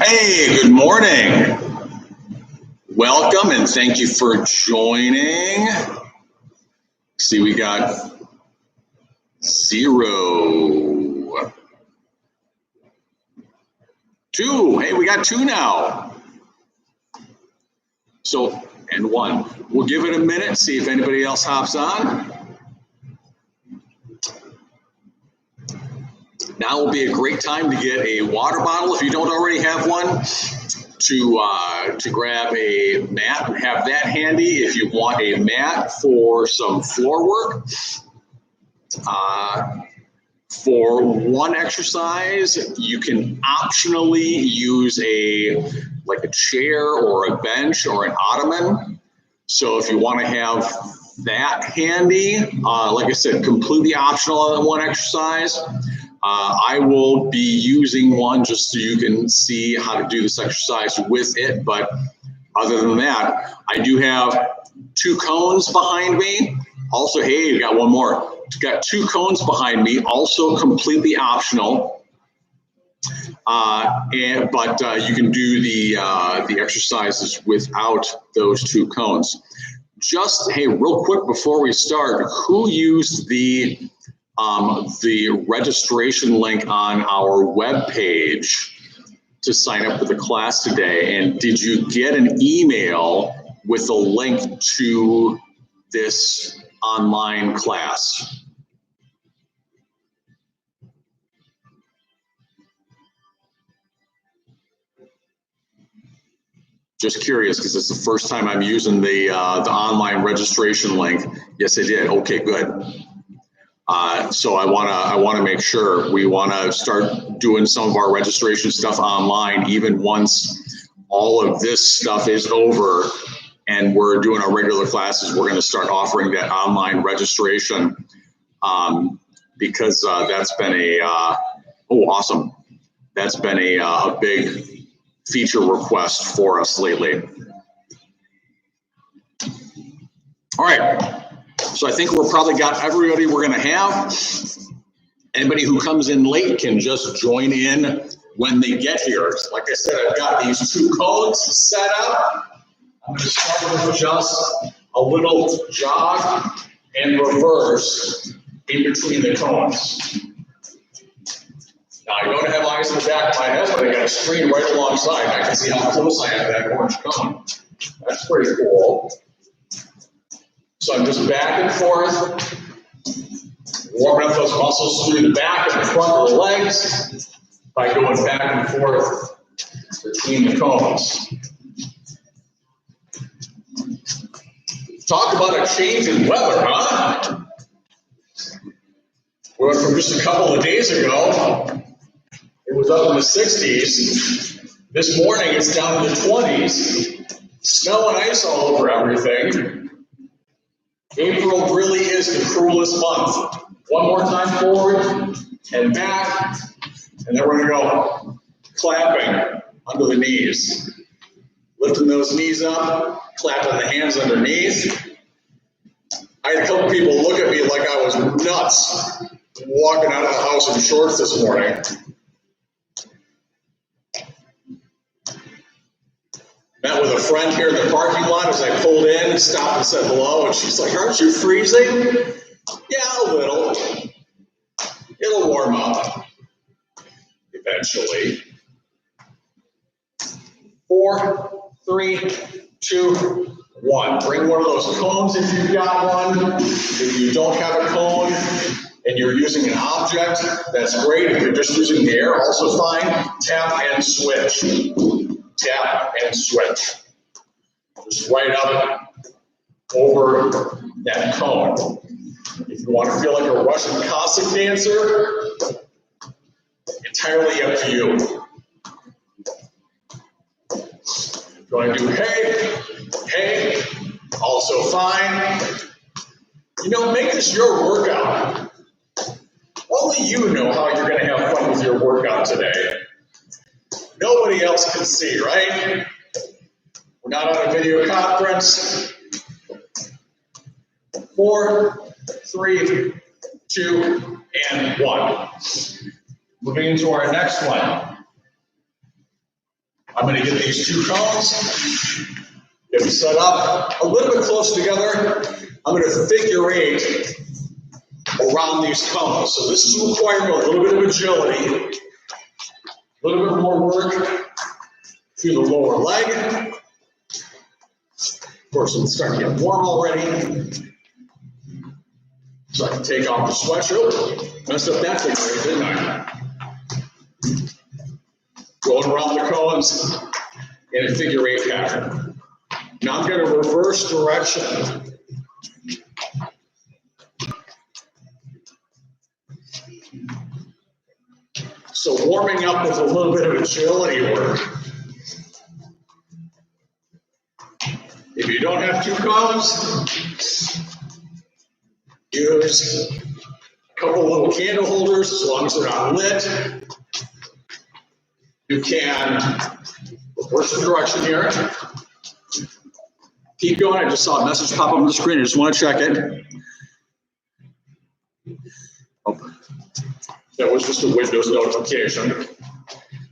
Hey, good morning. Welcome and thank you for joining. See, we got 0, 2. Hey, we got 2 now. So, and 1. We'll give it a minute, see if anybody else hops on. Now will be a great time to get a water bottle if you don't already have one, to grab a mat and have that handy. If you want a mat for some floor work, for one exercise, you can optionally use like a chair or a bench or an ottoman. So if you want to have that handy, like I said, completely optional on one exercise. I will be using one just so you can see how to do this exercise with it. But other than that, I do have 2 cones behind me. Also, hey, we got one more. Got 2 cones behind me, also completely optional. But you can do the exercises without those 2 cones. Just, hey, real quick before we start, who used the registration link on our webpage to sign up for the class today? And did you get an email with a link to this online class? Just curious, because it's the first time I'm using the online registration link. Yes, I did. Okay, good. So I want to make sure we want to start doing some of our registration stuff online, even once all of this stuff is over and we're doing our regular classes. We're going to start offering that online registration, because that's been awesome. That's been a big feature request for us lately. All right. So I think we're probably got everybody we're going to have. Anybody who comes in late can just join in when they get here. Like I said, I've got these 2 cones set up. I'm going to start with just a little jog and reverse in between the cones. Now, I don't have eyes in the back of my head, but I got a screen right alongside. I can see how close I am to that orange cone. That's pretty cool. So I'm just back and forth, warming up those muscles through the back and the front of the legs by going back and forth between the cones. Talk about a change in weather, huh? We went from just a couple of days ago, it was up in the 60s. This morning it's down in the 20s. Snow and ice all over everything. April really is the cruelest month. One more time forward and back, and then we're going to go clapping under the knees. Lifting those knees up, clapping the hands underneath. I had a couple people look at me like I was nuts walking out of the house in shorts this morning. Met with a friend here in the parking lot as I pulled in, stopped and said hello, and she's like, "Aren't you freezing?" Yeah, a little. It'll warm up eventually. 4, 3, 2, 1. Bring one of those cones if you've got one. If you don't have a cone and you're using an object, that's great. If you're just using the air, also fine. Tap and switch. Tap and switch. Just right up over that cone. If you want to feel like a Russian Cossack dancer, entirely up to you. If you want to do hey, also fine. You know, make this your workout. Only you know how you're going to have fun with your workout today. Nobody else can see, right? We're not on a video conference. 4, 3, 2, and 1. Moving into our next one. I'm going to get these 2 cones, get them set up a little bit close together. I'm going to figure 8 around these cones. So this is requiring a little bit of agility, a little bit more work through the lower leg. Of course, I'm starting to get warm already. So I can take off the sweatshirt. Messed up that thing already, didn't I? Going around the cones in a figure 8 pattern. Now I'm going to reverse direction. So warming up with a little bit of agility work. If you don't have 2 cones, use a couple little candle holders as long as they're not lit. You can reverse the direction here. Keep going. I just saw a message pop up on the screen. I just want to check it. Oh, that was just a Windows notification.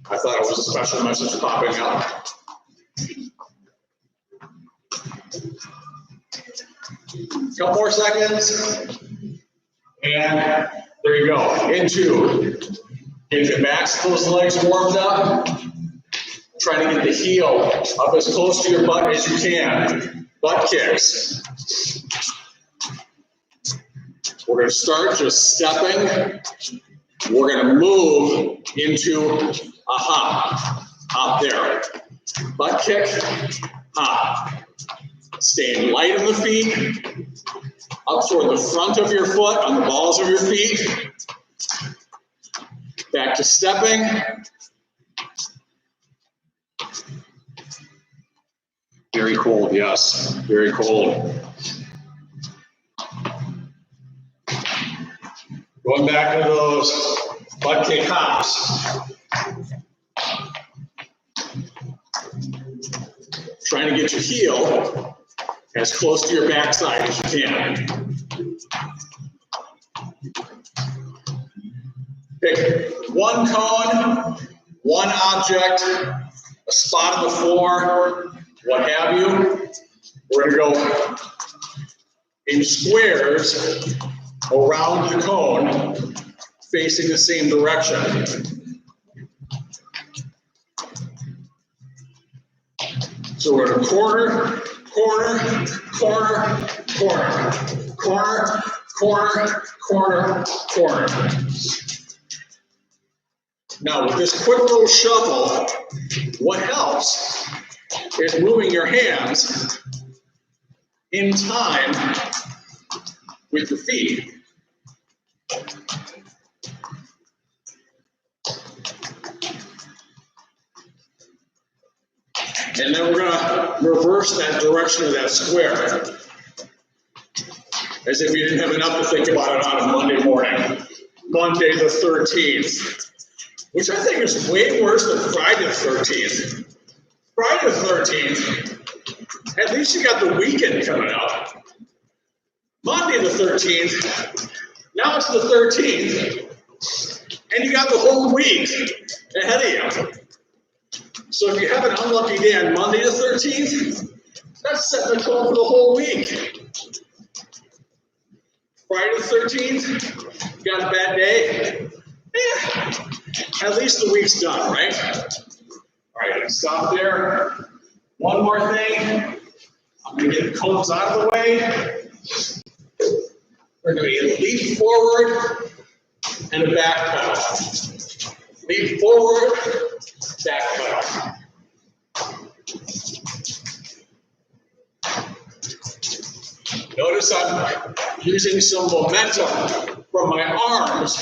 I thought it was a special message popping up. Couple more seconds. And there you go. Into. Get your backs, those legs warmed up. Try to get the heel up as close to your butt as you can. Butt kicks. We're going to start just stepping. We're going to move into a hop. Hop there. Butt kick, hop. Staying light in the feet. Up toward the front of your foot, on the balls of your feet. Back to stepping. Very cold, yes, very cold. Going back to those butt kick hops. Trying to get your heel as close to your backside as you can. Pick 1 cone, 1 object, a spot on the floor, what have you. We're going to go in squares around the cone, facing the same direction. So we're going to corner, corner, corner, corner, corner, corner, corner, corner. Now with this quick little shuffle, what helps is moving your hands in time with your feet. And then we're going to reverse that direction of that square, as if you didn't have enough to think about it on a Monday morning. Monday the 13th, which I think is way worse than Friday the 13th. Friday the 13th, at least you got the weekend coming up. Monday the 13th, now it's the 13th, and you got the whole week ahead of you. So if you have an unlucky day on Monday the 13th, that's setting the tone for the whole week. Friday the 13th, you got a bad day? At least the week's done, right? All right, stop there. One more thing. I'm going to get the cones out of the way. We're going to get a leap forward and a back pedal. Leap forward, back pedal. Notice I'm using some momentum from my arms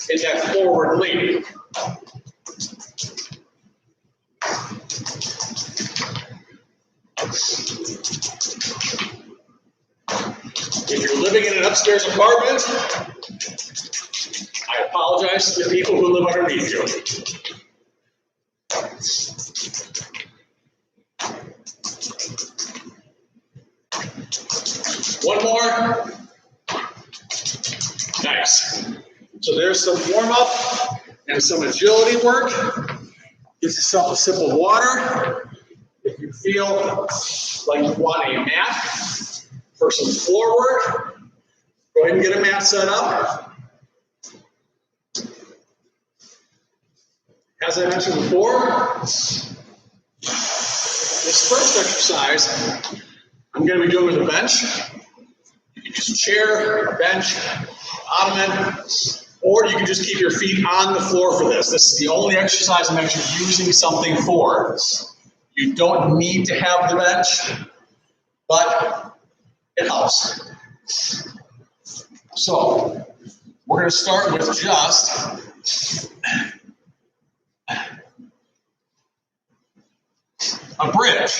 in that forward leap. If you're living in an upstairs apartment, I apologize to the people who live underneath you. One more. Nice. So there's some warm up and some agility work. Get yourself a sip of water. If you feel like you want a mat for some floor work, go ahead and get a mat set up. As I mentioned before, this first exercise I'm going to be doing with a bench. You can use a chair, a bench, ottoman, or you can just keep your feet on the floor for this. This is the only exercise I'm actually using something for. You don't need to have the bench, but it helps. So we're going to start with just a bridge.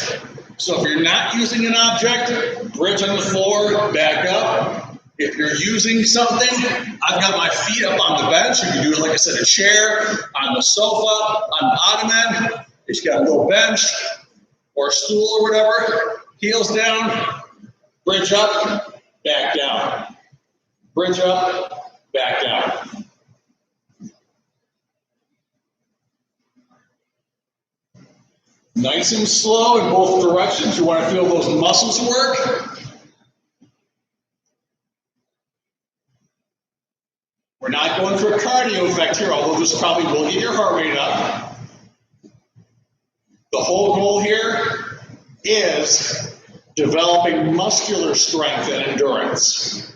So if you're not using an object, bridge on the floor, back up. If you're using something, I've got my feet up on the bench. You can do it, like I said, a chair, on the sofa, on the ottoman. You just got a little bench or a stool or whatever. Heels down, bridge up, back down. Bridge up, back down. Nice and slow in both directions. You want to feel those muscles work. We're not going for a cardio effect here, although this probably will get your heart rate up. The whole goal here is developing muscular strength and endurance.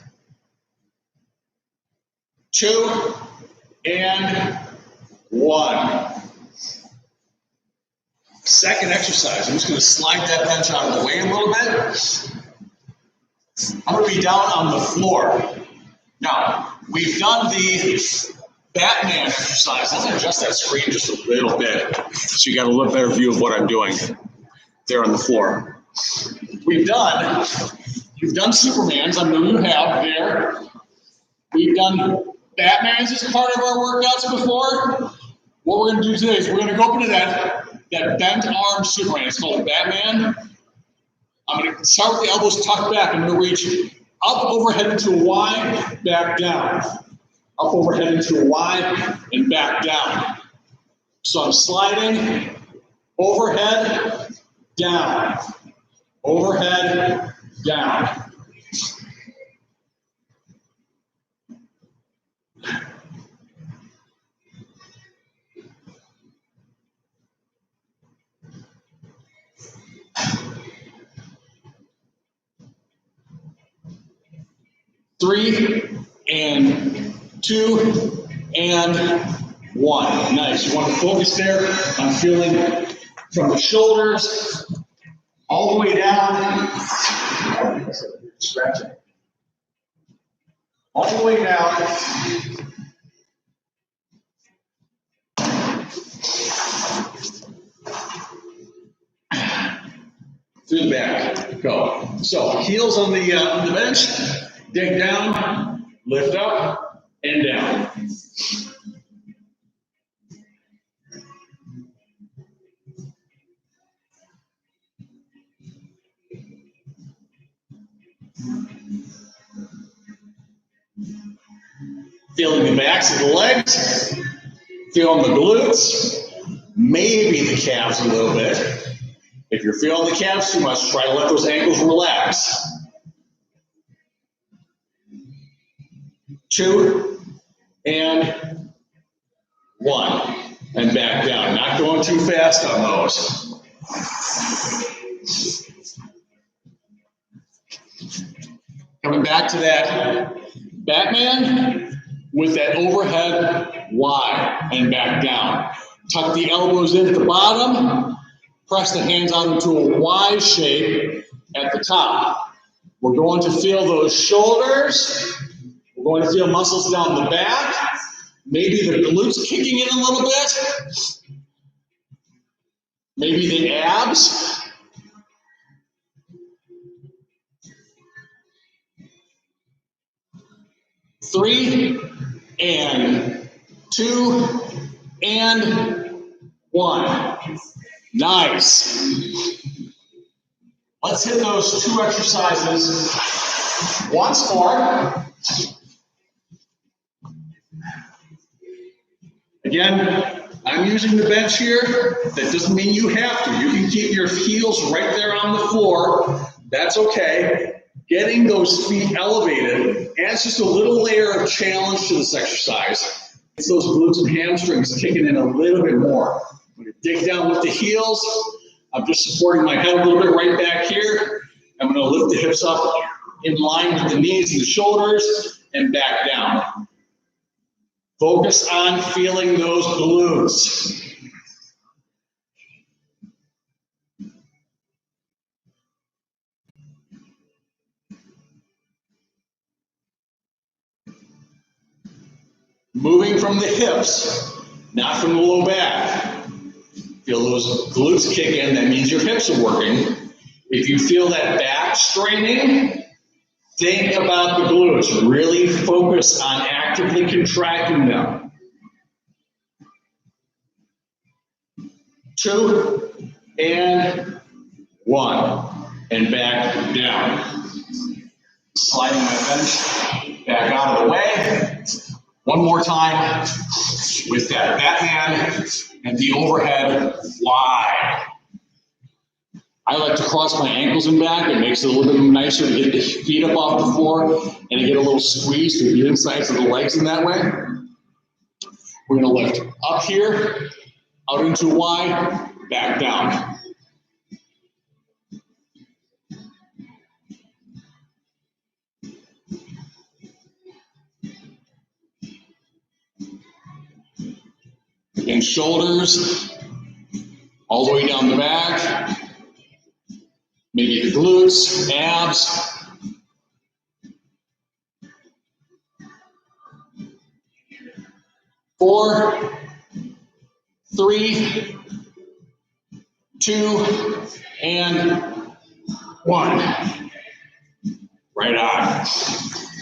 2 and 1. Second exercise, I'm just going to slide that bench out of the way a little bit. I'm going to be down on the floor. Now, we've done the Batman exercise. I'm going to adjust that screen just a little bit so you got a little better view of what I'm doing there on the floor. You've done Supermans, I know you have there. We've done Batmans as part of our workouts before. What we're going to do today is we're going to go up into that bent arm Superman. It's called a Batman. I'm going to start with the elbows tucked back. I'm going to reach up overhead into a Y, back down. Up overhead into a Y, and back down. So I'm sliding overhead, down. Overhead, down. Three and 2 and 1. Nice. You want to focus there on feeling from the shoulders all the way down. Stretching. All the way down. Through the back. Go. So heels on the bench. Dig down, lift up, and down. Feeling the backs of the legs, feeling the glutes, maybe the calves a little bit. If you're feeling the calves too much, try to let those ankles relax. 2 and 1. And back down. Not going too fast on those. Coming back to that Batman with that overhead Y and back down. Tuck the elbows in at the bottom. Press the hands out into a Y shape at the top. We're going to feel those shoulders. We're going to feel muscles down the back. Maybe the glutes kicking in a little bit. Maybe the abs. Three and 2 and 1. Nice. Let's hit those 2 exercises once more. Again, I'm using the bench here. That doesn't mean you have to. You can keep your heels right there on the floor. That's okay. Getting those feet elevated adds just a little layer of challenge to this exercise. It's those glutes and hamstrings kicking in a little bit more. I'm going to dig down with the heels. I'm just supporting my head a little bit right back here. I'm going to lift the hips up in line with the knees and the shoulders and back down. Focus on feeling those glutes. Moving from the hips, not from the low back. Feel those glutes kick in, that means your hips are working. If you feel that back straining, think about the glutes. Really focus on actively contracting them. 2 and 1, and back down. Sliding my bench back out of the way. One more time with that hand and the overhead wide. I like to cross my ankles and back. It makes it a little bit nicer to get the feet up off the floor and to get a little squeeze through the insides of the legs in that way. We're gonna lift up here, out into wide, back down. And shoulders all the way down the back. Maybe the glutes, abs. Four, 3, 2, and 1. Right on.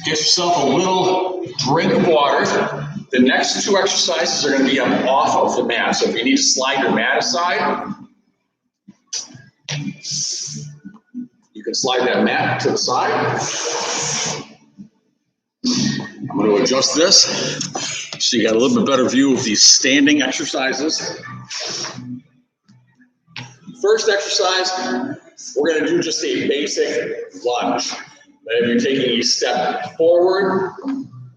Get yourself a little drink of water. The next 2 exercises are going to be up off of the mat. So if you need to slide your mat aside, you can slide that mat to the side. I'm going to adjust this so you got a little bit better view of these standing exercises. First exercise, we're going to do just a basic lunge. If you're taking a step forward,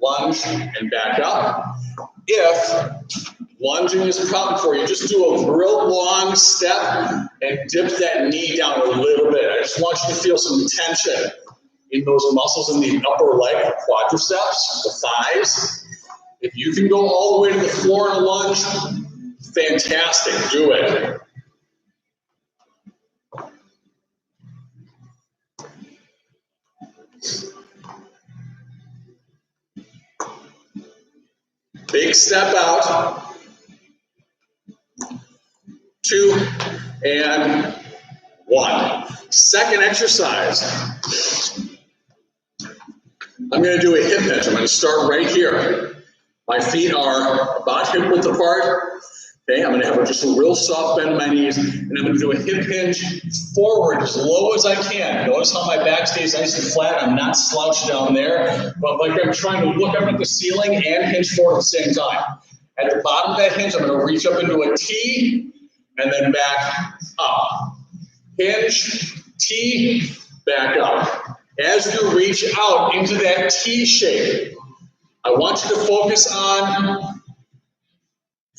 lunge, and back up. If lunging is a problem for you, just do a real long step and dip that knee down a little bit. I just want you to feel some tension in those muscles in the upper leg, the quadriceps, the thighs. If you can go all the way to the floor in a lunge, fantastic, do it. Big step out. 2 and 1. Second exercise. I'm going to do a hip hinge. I'm going to start right here. My feet are about hip width apart. Okay, I'm going to have just a real soft bend in my knees, and I'm going to do a hip hinge forward as low as I can. Notice how my back stays nice and flat. I'm not slouched down there, but like I'm trying to look up at the ceiling and hinge forward at the same time. At the bottom of that hinge, I'm going to reach up into a T and then back up. Hinge, T, back up. As you reach out into that T shape, I want you to focus on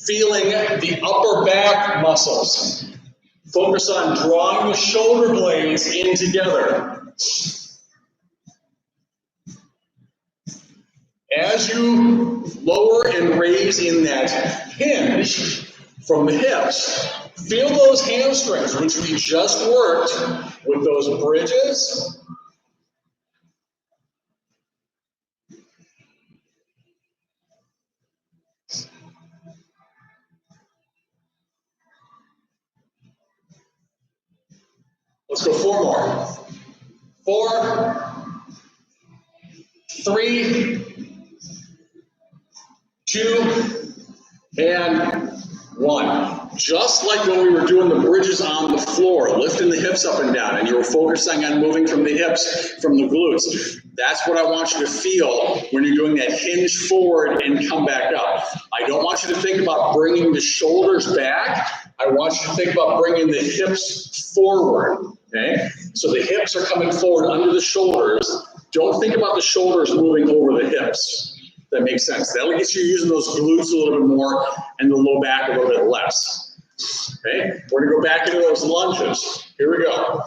feeling the upper back muscles. Focus on drawing the shoulder blades in together. As you lower and raise in that hinge from the hips, feel those hamstrings, which we just worked with those bridges. Let's go 4 more. 4, 3, 2, and 1. Just like when we were doing the bridges on the floor, lifting the hips up and down, and you were focusing on moving from the hips, from the glutes. That's what I want you to feel when you're doing that hinge forward and come back up. I don't want you to think about bringing the shoulders back. I want you to think about bringing the hips forward, okay? So the hips are coming forward under the shoulders. Don't think about the shoulders moving over the hips. That makes sense. That'll get you using those glutes a little bit more and the low back a little bit less. Okay, we're gonna go back into those lunges. Here we go.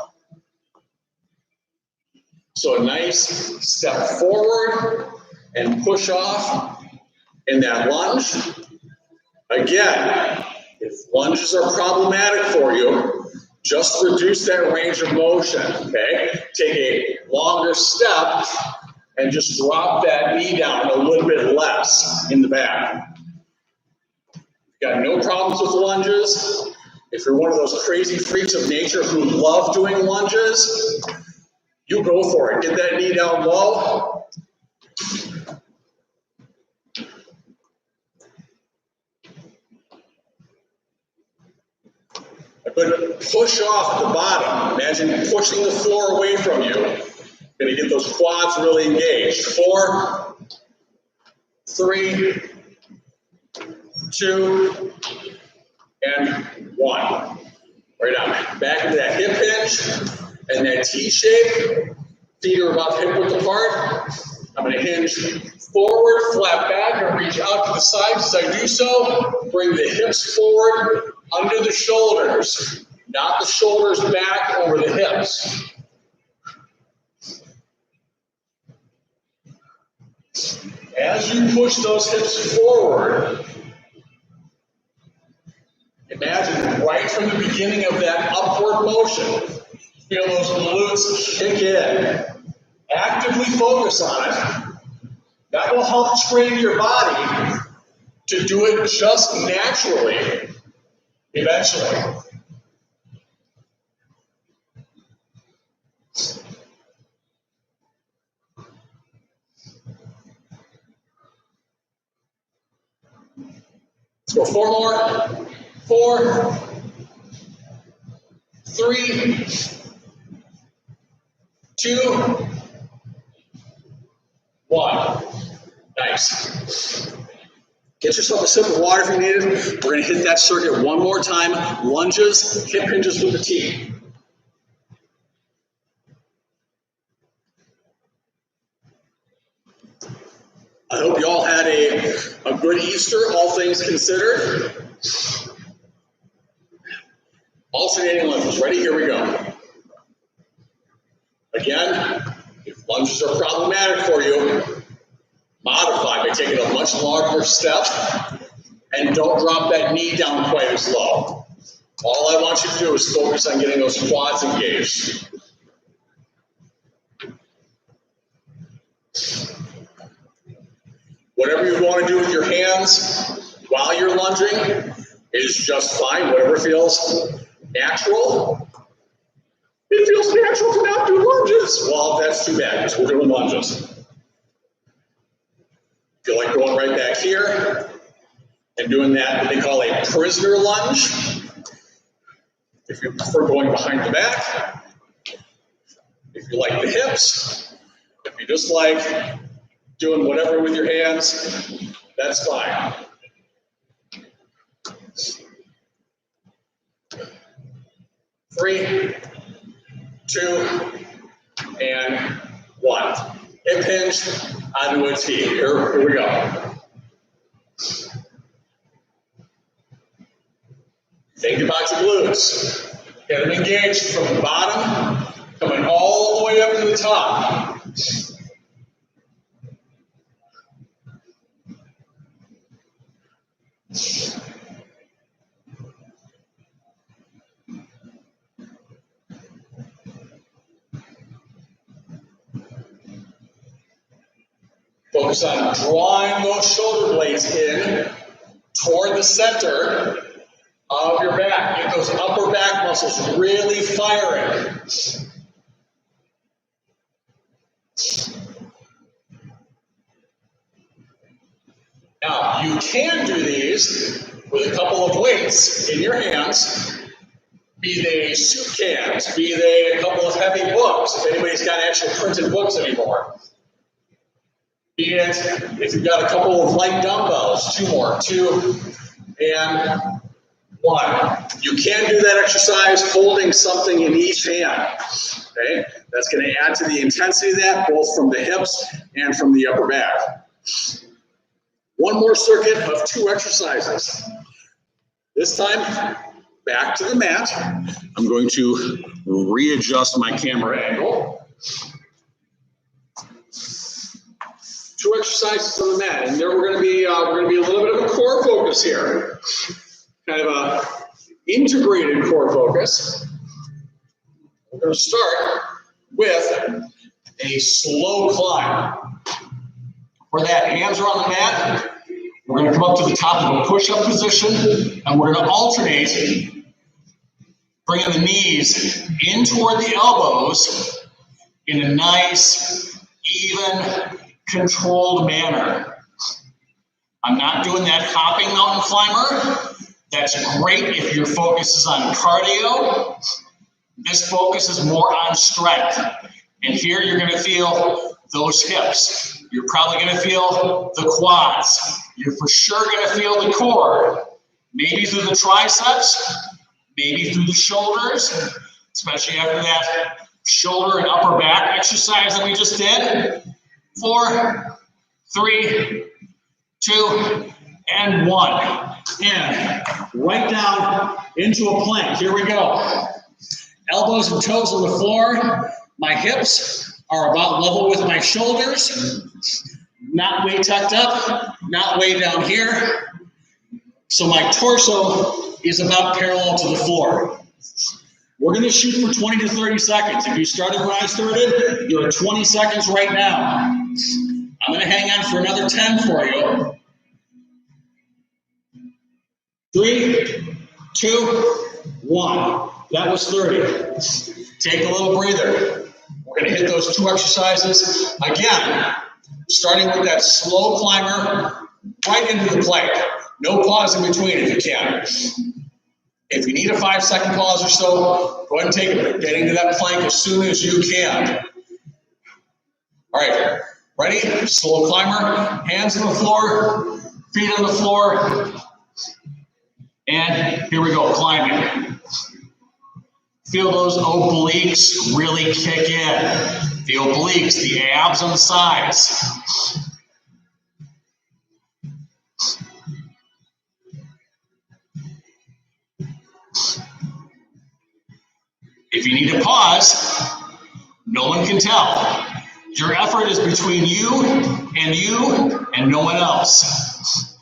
So a nice step forward and push off in that lunge. Again, if lunges are problematic for you, just reduce that range of motion, okay? Take a longer step and just drop that knee down a little bit less in the back. Got no problems with lunges. If you're one of those crazy freaks of nature who love doing lunges, you go for it. Get that knee down low. But push off at the bottom. Imagine pushing the floor away from you. Going to get those quads really engaged. 4, 3, 2, and 1. Right on. Back into that hip hinge and that T shape. Feet are about hip width apart. I'm going to hinge forward, flat back, and reach out to the sides. As I do so, bring the hips forward under the shoulders, not the shoulders back over the hips. As you push those hips forward, imagine right from the beginning of that upward motion, feel those glutes kick in. Actively focus on it. That will help train your body to do it just naturally, eventually. Let's go 4 more. 4, 3, 2, 1. Nice. Get yourself a sip of water if you need it. We're going to hit that circuit one more time. Lunges, hip hinges with the T. I hope you all had a good Easter, all things considered. Alternating lunges. Ready? Here we go. Again, if lunges are problematic for you, modify by taking a much larger step and don't drop that knee down quite as low. All I want you to do is focus on getting those quads engaged. Whatever you want to do with your hands while you're lunging is just fine, whatever feels natural. It feels natural to not do lunges. Well, that's too bad, because we're doing lunges. Feel like going right back here and doing that, what they call a prisoner lunge. If you prefer going behind the back, if you like the hips, if you just like doing whatever with your hands, that's fine. 3, 2, and 1. Hip hinge onto a T. Here we go. Think about your glutes. Get them engaged from the bottom, coming all the way up to the top. Focus on drawing those shoulder blades in toward the center of your back. Get those upper back muscles really firing. Now, you can do these with a couple of weights in your hands, be they soup cans, be they a couple of heavy books, if anybody's got actual printed books anymore. And if you've got a couple of light dumbbells, 2 more, 2 and 1. You can do that exercise holding something in each hand. Okay, that's going to add to the intensity of that, both from the hips and from the upper back. One more circuit of 2 exercises. This time, back to the mat. I'm going to readjust my camera angle. 2 exercises on the mat, and there we're going to be a little bit of a core focus here, kind of a integrated core focus. We're going to start with a slow climb. For that, hands are on the mat. We're going to come up to the top of a push-up position, and we're going to alternate, bringing the knees in toward the elbows in a nice, even, controlled manner. I'm not doing that hopping mountain climber. That's great if your focus is on cardio. This focus is more on strength. And here you're going to feel those hips. You're probably going to feel the quads. You're for sure going to feel the core. Maybe through the triceps, maybe through the shoulders, especially after that shoulder and upper back exercise that we just did. 4, 3, 2, and 1. And right down into a plank. Here we go. Elbows and toes on the floor. My hips are about level with my shoulders. Not way tucked up, not way down here. So my torso is about parallel to the floor. We're going to shoot for 20 to 30 seconds. If you started when I started, you're at 20 seconds right now. I'm going to hang on for another 10 for you. 3, 2, 1. That was 30. Take a little breather. We're going to hit those 2 exercises again, starting with that slow climber right into the plank. No pause in between if you can. If you need a 5-second pause or so, go ahead and take it. Getting to that plank as soon as you can. All right, ready? Slow climber, hands on the floor, feet on the floor. And here we go, climbing. Feel those obliques really kick in. The obliques, the abs on the sides. If you need a pause, no one can tell. Your effort is between you and no one else.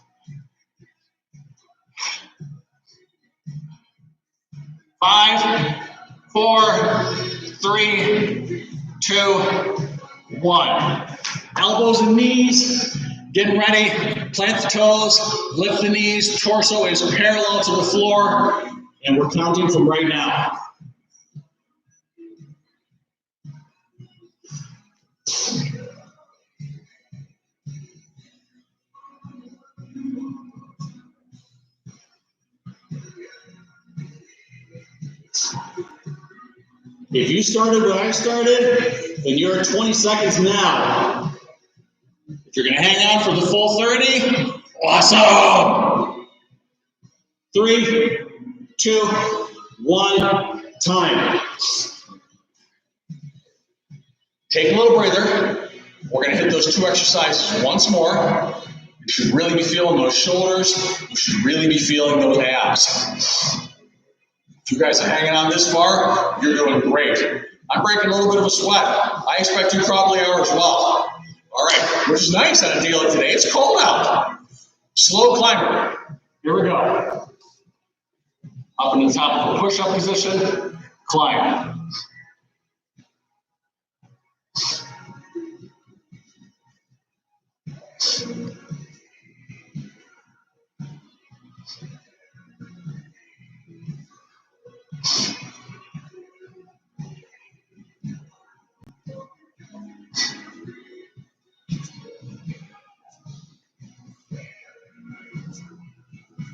Five, 4, 3, 2, 1. Elbows and knees, getting ready. Plant the toes, lift the knees, torso is parallel to the floor, and we're counting from right now. If you started when I started, then you're at 20 seconds now. If you're going to hang on for the full 30, awesome! 3, 2, 1, time. Take a little breather. We're going to hit those 2 exercises once more. You should really be feeling those shoulders. You should really be feeling those abs. If you guys are hanging on this far, you're doing great. I'm breaking a little bit of a sweat. I expect you probably are as well. All right, which is nice on a day like today. It's cold out. Slow climber. Here we go. Up in the top of a push-up position, climb.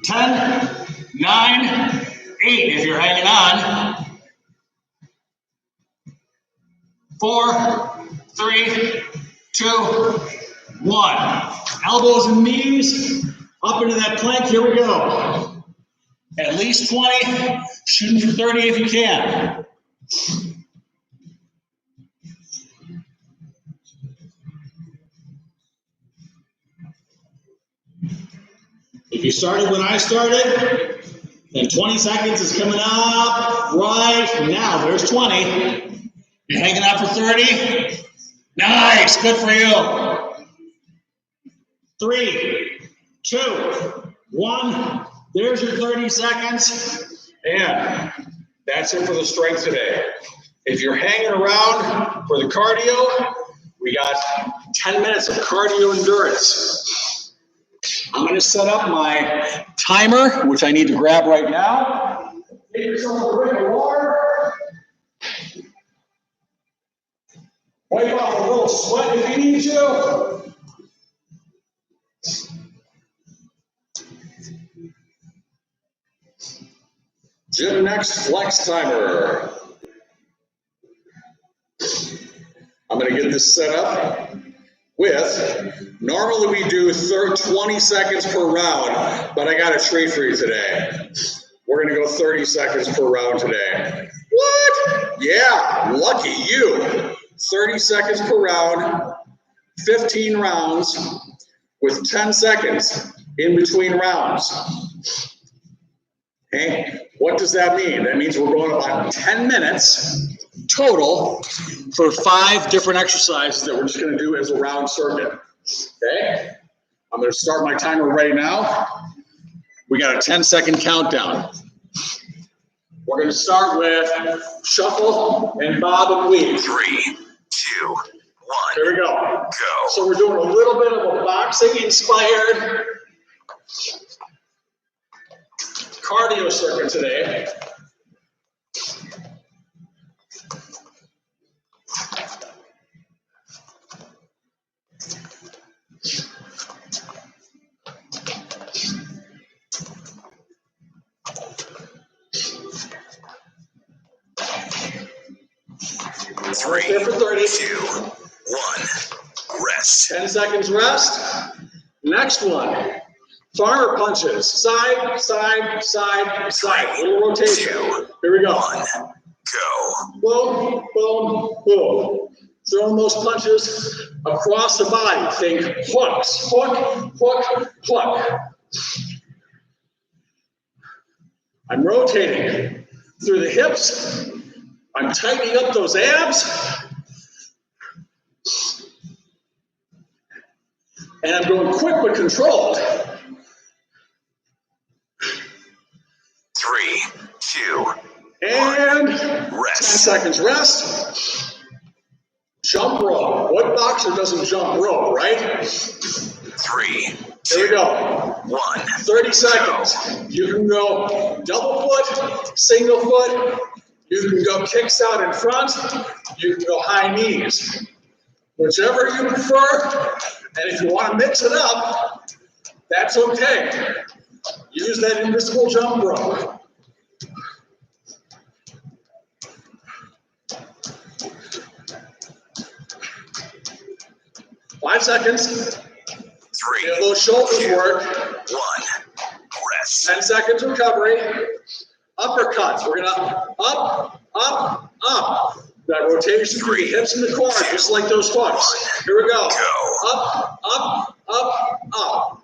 Ten, 9, 8 if you're hanging on. 4, 3, 2, 1. Elbows and knees up into that plank. Here we go. At least 20, shooting for 30 if you can. If you started when I started, then 20 seconds is coming up right now. There's 20. You're hanging out for 30. Nice, good for you. 3, 2, 1. There's your 30 seconds. And that's it for the strength today. If you're hanging around for the cardio, we got 10 minutes of cardio endurance. I'm going to set up my timer, which I need to grab right now. Get yourself a drink of water. Wipe off a little sweat if you need to. Gym Next Flex Timer. I'm going to get this set up with, normally we do 20 seconds per round, but I got a treat for you today. We're going to go 30 seconds per round today. What? Yeah, lucky you. 30 seconds per round, 15 rounds with 10 seconds in between rounds. Okay, what does that mean? That means we're going about 10 minutes total for 5 different exercises that we're just going to do as a round circuit. Okay, I'm going to start my timer right now. We got a 10-second countdown. We're going to start with shuffle and bob and weave. 3, 2, 1. Here we go. Go. So we're doing a little bit of a boxing-inspired cardio circuit today. Right there for 30. 2, 1. Rest. 10 seconds rest. Next one. Farmer punches. Side, side, side, side. Little rotation. 2, here we go. 1. Go. Boom, boom, boom. Throwing those punches across the body. Think hooks. Hook, hook, hook. I'm rotating through the hips. I'm tightening up those abs. And I'm going quick but controlled. 3, 2, and 1. Rest. 10 seconds rest. Jump rope. What boxer doesn't jump rope, right? 3, 2, here we go. 1. 30 seconds. Go. You can go double foot, single foot. You can go kicks out in front. You can go high knees. Whichever you prefer. And if you want to mix it up, that's okay. Use that invisible jump rope. Five seconds. 3. Get those shoulders 2, work. 1. Rest. 10 seconds recovery. Uppercuts. We're gonna up, up, up. That rotation through the hips and the core, just like those hooks. Here we go. Up, up, up, up.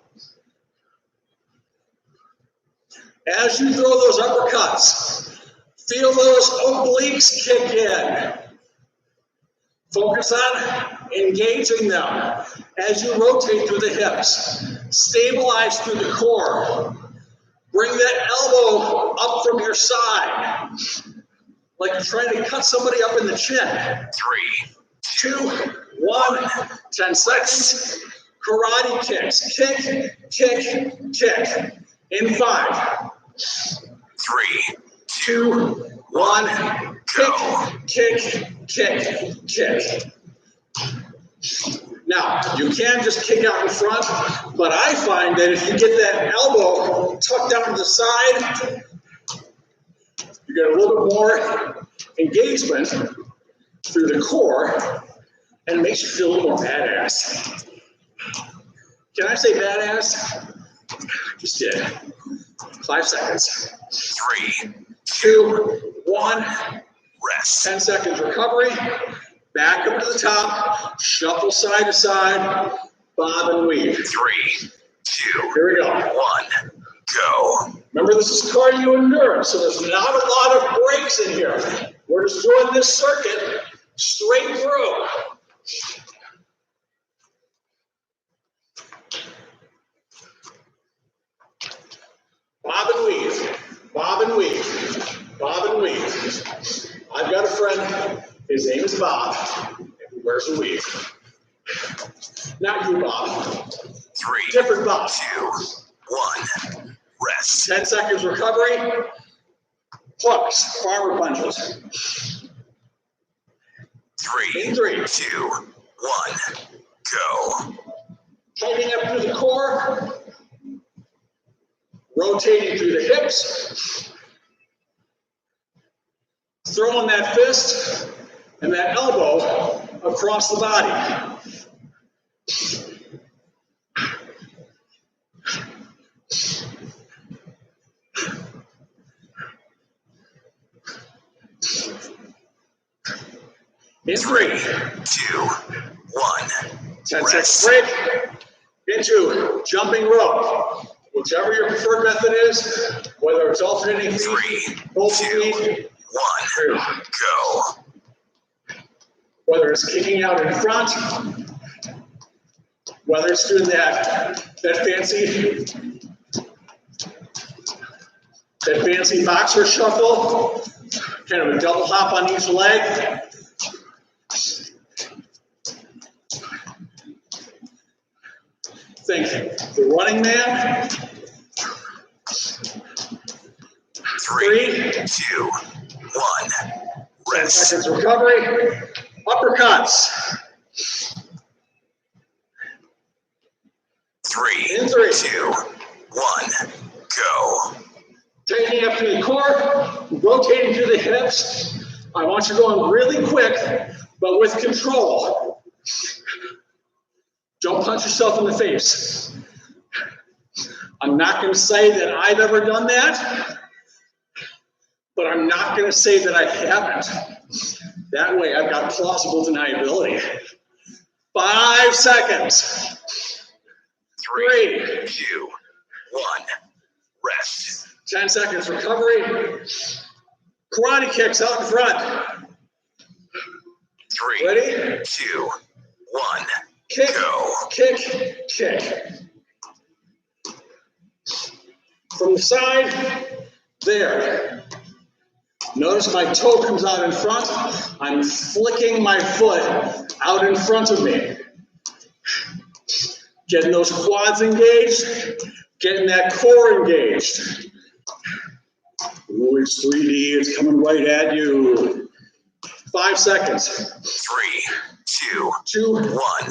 As you throw those uppercuts, feel those obliques kick in. Focus on engaging them as you rotate through the hips. Stabilize through the core. Bring that elbow up from your side. Like you're trying to cut somebody up in the chin. 3, 2, 1. 10 seconds. Karate kicks. Kick, kick, kick. In 5, 3, 2, 1. Kick, kick, kick, kick. Now, you can just kick out in front, but I find that if you get that elbow tucked down to the side, you get a little bit more engagement through the core, and it makes you feel a little more badass. Can I say badass? Just did. 5 seconds. 3, 2, 1. Rest. 10 seconds recovery. Back up to the top. Shuffle side to side. Bob and weave. 3, 2. Here we go. 1. Go. Remember, this is cardio endurance, so there's not a lot of breaks in here. We're just doing this circuit straight through. Bob and weave. Bob and weave. Bob and weave. I've got a friend. His name is Bob. And he wears a weave. Not you, Bob. 3. Different Bob. 2, 1. Rest. 10 seconds recovery. Hooks. Farmer punches. 3, 2, 1. Go. Tightening up through the core. Rotating through the hips. Throwing that fist and that elbow across the body. In 3, 2, 1. 10 seconds break into jumping rope. Whichever your preferred method is, whether it's alternating feet, 3, 2, 1, go. Whether it's kicking out in front, whether it's doing that fancy boxer shuffle, kind of a double hop on each leg. Think the running man. 3, 2, 1. Rest. 10 seconds recovery. Uppercuts. 3, 2, 1. Go. Taking up to the core, rotating through the hips. I want you going really quick, but with control. Don't punch yourself in the face. I'm not going to say that I've ever done that, but I'm not going to say that I haven't. That way I've got plausible deniability. 5 seconds. 3, 2, 1. Rest. 10 seconds recovery. Karate kicks out in front. 3, ready? 2, 1. Kick, go. Kick, kick. From the side, there. Notice my toe comes out in front. I'm flicking my foot out in front of me. Getting those quads engaged, getting that core engaged. Ooh, it's 3D, it's coming right at you. 5 seconds. 3, 2,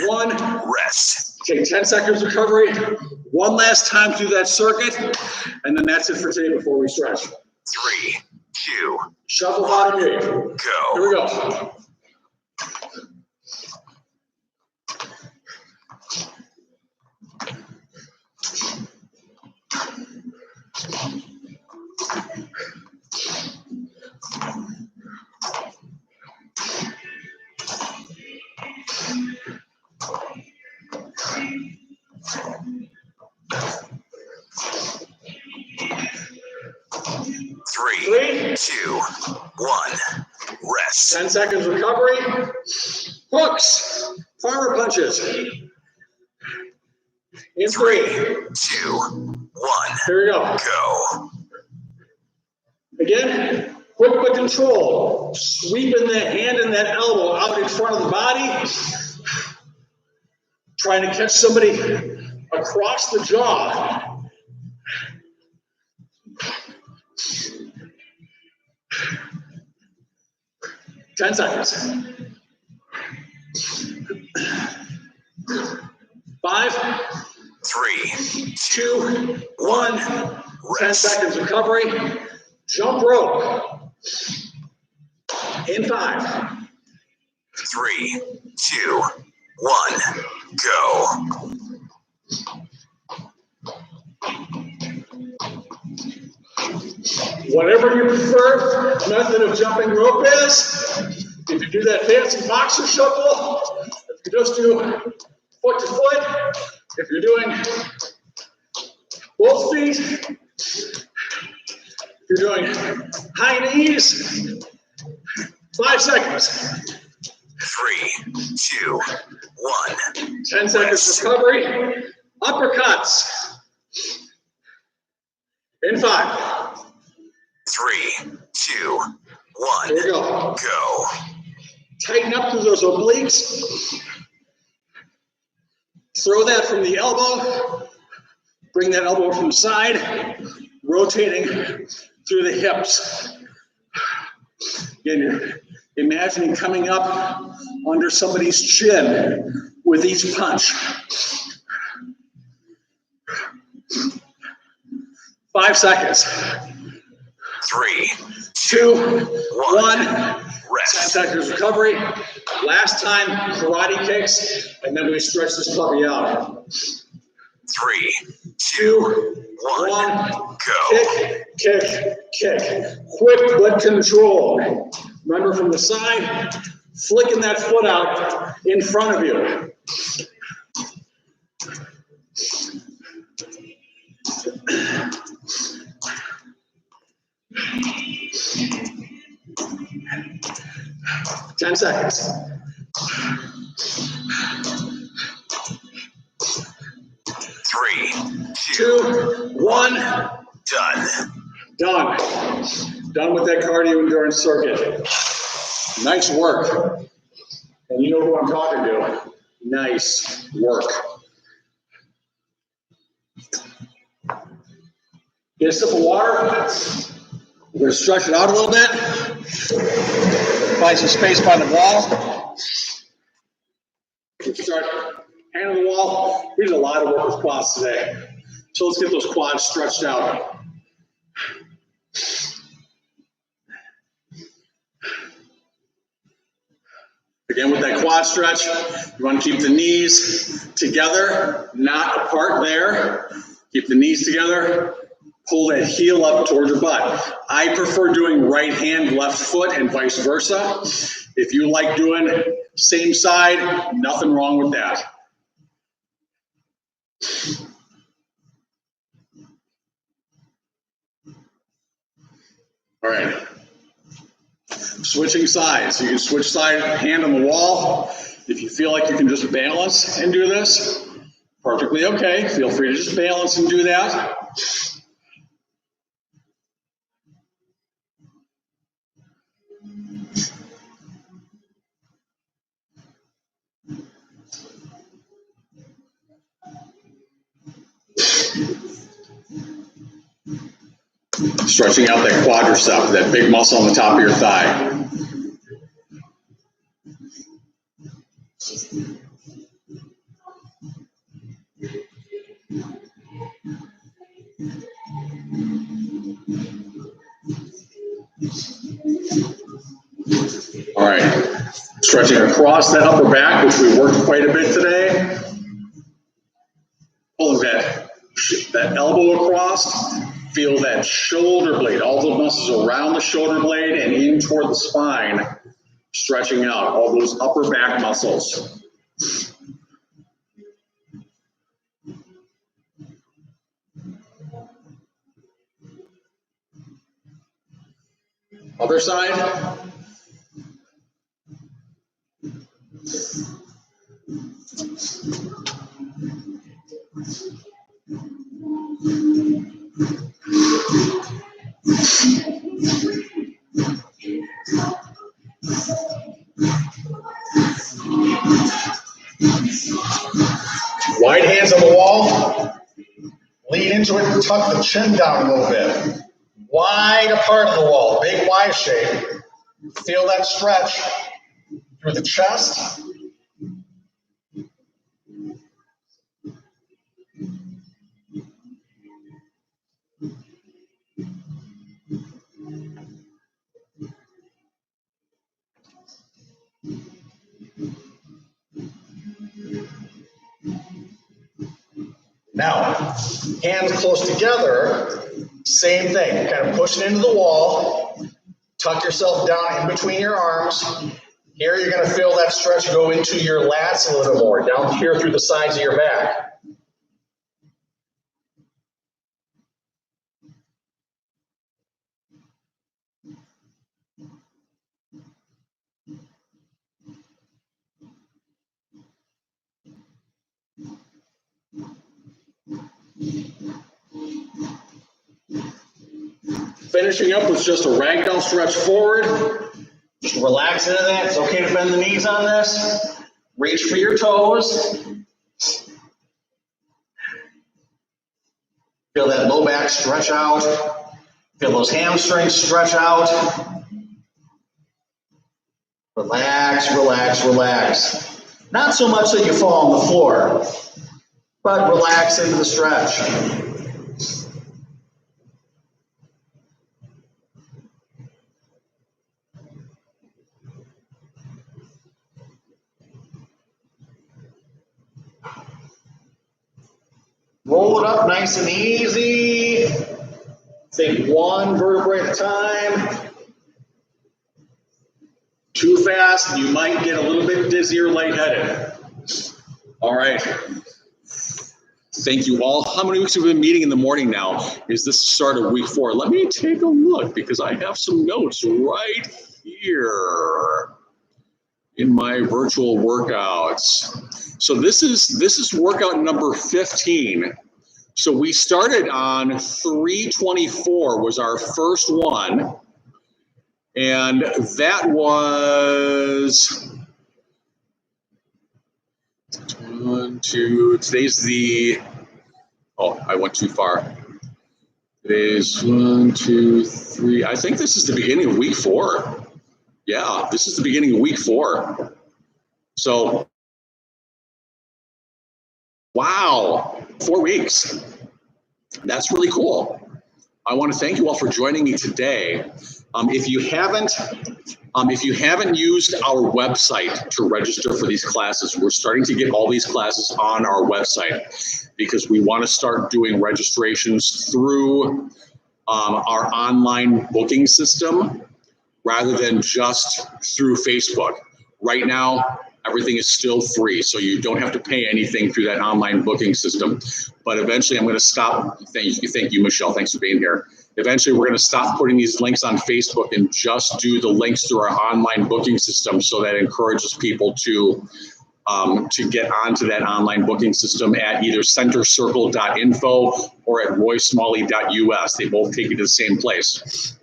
1. Rest. Take 10 seconds recovery. One last time through that circuit, and then that's it for today before we stretch. 3, 2. Shuffle bottom knee. Go. Here we go. Three, 2, 1. Rest. 10 seconds recovery. Hooks. Farmer punches. In 3, 2, 1. Here we go. Go. Again, quick but control. Sweeping that hand and that elbow out in front of the body. Trying to catch somebody across the jaw. Ten seconds. 5, 3, 2, 1. 10 seconds recovery. Jump rope. In 5, 3, 2, 1. Go. Whatever your preferred method of jumping rope is, if you do that fancy boxer shuffle, if you just do foot to foot, if you're doing both feet, if you're doing high knees, 5 seconds. 3, 2, 1. 10 seconds recovery. Uppercuts. In 5. 3, 2, 1. Here we go. Go. Tighten up through those obliques. Throw that from the elbow. Bring that elbow from the side. Rotating through the hips. Again, you're imagining coming up under somebody's chin with each punch. 5 seconds. 3, 2, 1. Rest. 10 seconds recovery. Last time, karate kicks, and then we stretch this puppy out. 3, 2, 1. Go. Kick, kick, kick. Quick but controlled. Remember, from the side, flicking that foot out in front of you. Ten seconds. 3, 2, 1. Done. Done. Done with that cardio endurance circuit. Nice work. And you know who I'm talking to. Nice work. Get a sip of water. We're going to stretch it out a little bit. Find some space by the wall. Start hand on the wall. We did a lot of work with quads today. So let's get those quads stretched out. Again, with that quad stretch, you want to keep the knees together, not apart there. Keep the knees together. Pull that heel up towards your butt. I prefer doing right hand, left foot, and vice versa. If you like doing same side, nothing wrong with that. All right. Switching sides. You can switch side, hand on the wall. If you feel like you can just balance and do this, perfectly okay. Feel free to just balance and do that. Stretching out that quadricep, that big muscle on the top of your thigh. All right, stretching across that upper back, which we worked quite a bit today. Pulling that elbow across. Feel that shoulder blade, all the muscles around the shoulder blade and in toward the spine, stretching out all those upper back muscles. Other side. Wide hands on the wall. Lean into it and tuck the chin down a little bit. Wide apart of the wall, big Y shape. Feel that stretch through the chest. Now, hands close together, Same thing, kind of push it into the wall, tuck yourself down in between your arms. Here you're going to feel that stretch go into your lats a little more, down here through the sides of your back. Finishing up with just a ragdoll stretch forward. Just relax into that. It's okay to bend the knees on this. Reach for your toes. Feel that low back stretch out. Feel those hamstrings stretch out. Relax, relax, relax. Not so much that you fall on the floor, but relax into the stretch. Roll it up nice and easy. Think one vertebrae at a time. Too fast, you might get a little bit dizzy or lightheaded. All right. Thank you all. How many weeks have we been meeting in the morning now? Is this the start of week 4? Let me take a look because I have some notes right here in my virtual workouts. So this is workout number 15. So we started on 324 was our first one. And that was 1, 2, today's the, oh, I went too far. Today's 1, 2, 3. I think this is the beginning of week 4. Yeah, this is the beginning of week 4. So, wow, 4 weeks. That's really cool. I want to thank you all for joining me today. If you haven't used our website to register for these classes, we're starting to get all these classes on our website because we want to start doing registrations through our online booking system rather than just through Facebook. Right now, everything is still free, so you don't have to pay anything through that online booking system. But eventually I'm going to stop. Thank you, Michelle. Thanks for being here. Eventually we're going to stop putting these links on Facebook and just do the links through our online booking system, so that encourages people to get onto that online booking system at either centercircle.info or at roysmalley.us. They both take you to the same place.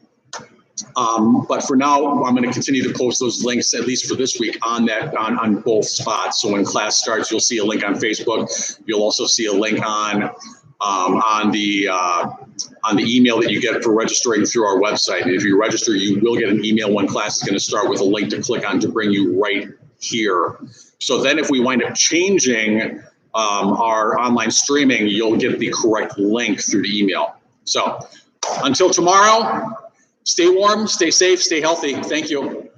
But for now, I'm going to continue to post those links, at least for this week, on both spots. So when class starts, you'll see a link on Facebook. You'll also see a link on the email that you get for registering through our website. And if you register, you will get an email when class is going to start with a link to click on to bring you right here. So then if we wind up changing our online streaming, you'll get the correct link through the email. So until tomorrow, stay warm, stay safe, stay healthy. Thank you.